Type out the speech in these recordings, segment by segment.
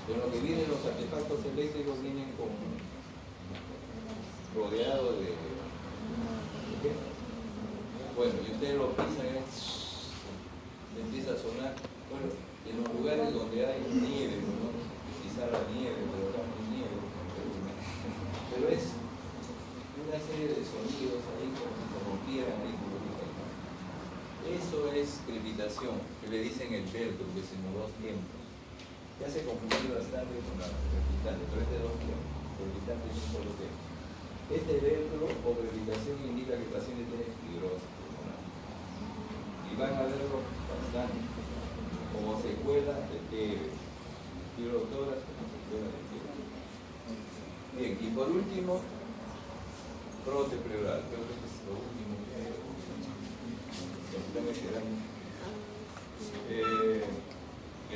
en lo que vienen los artefactos eléctricos, vienen rodeados de ¿qué? Bueno, y ustedes lo pisan y empieza a sonar. Bueno, en los lugares donde hay nieve, ¿no? Pisar la nieve, pero acá no hay nieve, pero es una serie de sonidos ahí como si se rompieran ahí. Eso es crepitación, que le dicen el velcro, que es en los dos tiempos. Ya se confundió bastante con la crepitante, pero es de dos tiempos. Crepitante es un solo tiempo. Este velcro o crepitación indica que el paciente tiene fibrosis pulmonar. Y van a verlo bastante, como secuela de fibrotórax, como secuela de fiebre. Bien, y por último, frote pleural. Creo que es lo último que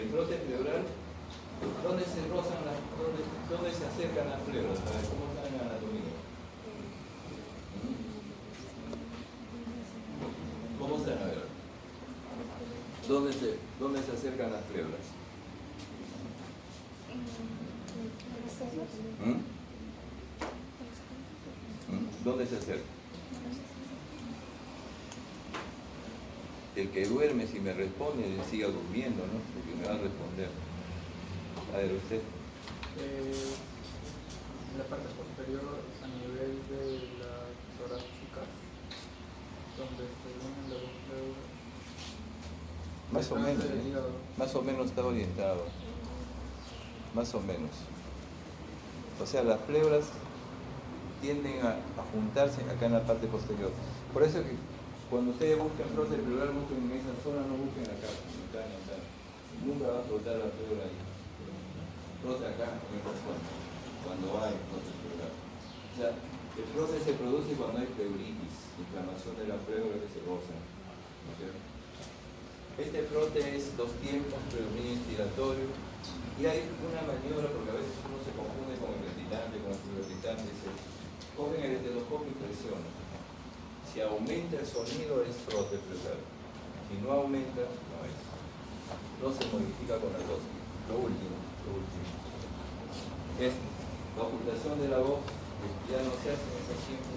el frote pleural, ¿dónde se rozan dónde se acercan las pleuras? A ver, ¿cómo está en la anatomía? ¿Cómo están? A ver. ¿Dónde se acercan las pleuras? ¿Dónde se acercan? El que duerme, si me responde, siga durmiendo, ¿no? Porque me va a responder. A ver, usted. En la parte posterior, a nivel de la torácica, donde se unen los pleuras. Más o menos, ¿eh? Más o menos está orientado. Más o menos. O sea, las pleuras tienden a juntarse acá en la parte posterior. Por eso que cuando ustedes buscan frote pleural, busquen en esa zona, no busquen acá. Nunca va a flotar la pleura ahí. Flota acá en esta zona, cuando hay frote pleural. O sea, el frote se produce cuando hay pleuritis, inflamación de la pleura que se roza. Este frote es dos tiempos, predominio inspiratorio. Y hay una maniobra, porque a veces uno se confunde con el crepitante, con el fibrocritante, cogen el estetoscopio y presionan. Si aumenta el sonido es frote pleural. Si no aumenta, no es. No se modifica con la dosis. Lo último. Es la ocultación de la voz, que ya no se hace en ese tiempo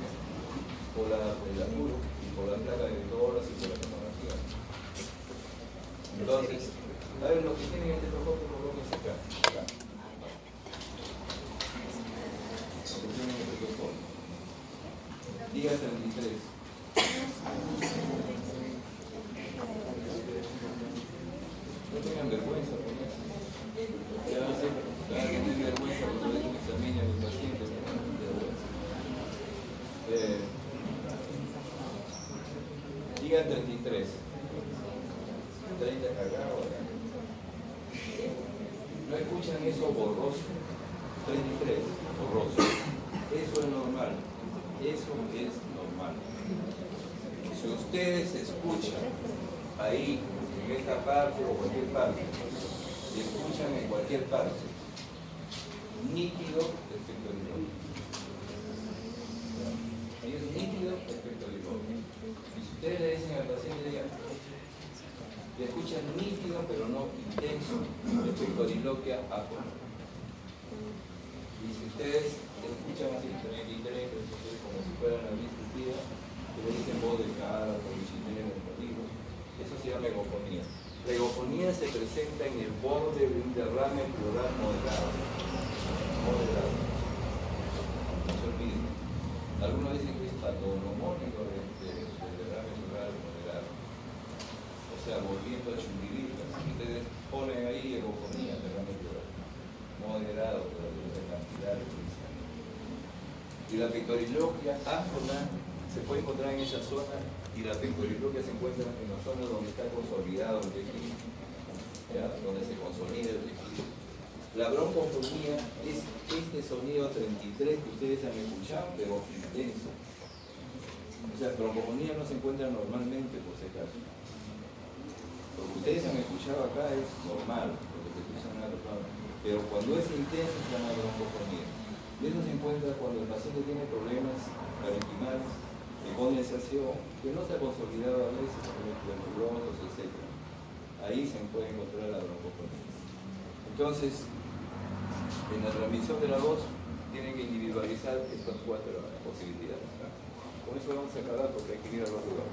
por la apuro y por la placa de toras y por la tomografía. Entonces, a ver, los que tienen este estetoscopio, colóquense acá. Los que tienen este estetoscopio. Día 33. No tengan vergüenza con eso. Ya no sé, van a tener vergüenza cuando les examinen a los pacientes. Diga 33. 30 cargado acá. No escuchan eso borroso. 33, borroso. Eso es normal. Eso es normal. Si ustedes escuchan ahí, en esta parte o cualquier parte, si escuchan en cualquier parte, nítido, efecto Lipógeno. Ahí es nítido, efecto Lipógeno. Y si ustedes le dicen al paciente, le escuchan nítido pero no intenso, efecto diloquia ápono. Y si ustedes escuchan así 33, como si fuera una discutida, que le dicen voz de cara, polichinelo, eso se llama egofonía. La egofonía se presenta en el borde de un derrame pleural moderado. No se olviden. Algunos dicen que es patognomónico del derrame pleural moderado. O sea, volviendo a chumbilitas. Ustedes ponen ahí egofonía, derrame pleural moderado, pero de cantidad de pensamiento. Y la pictoriloquia áfona se puede encontrar en esa zona, y la pictoriloquia se encuentra en la zona donde está consolidado el tejido, ¿ya? Donde se consolida el tejido. La broncofonía es este sonido 33 que ustedes han escuchado, pero intenso. O sea, broncofonía no se encuentra normalmente, por si acaso. Lo que ustedes han escuchado acá es normal, lo que se escucha en la pero cuando es intenso se llama broncofonía. Y eso se encuentra cuando el paciente tiene problemas parenquimales, de condensación, que no se ha consolidado a veces, por ejemplo, tuberculosis, etc. Ahí se puede encontrar la broncofonía. Entonces, en la transmisión de la voz, tienen que individualizar estas cuatro posibilidades, ¿no? Con eso vamos a acabar porque hay que ir a los lugares.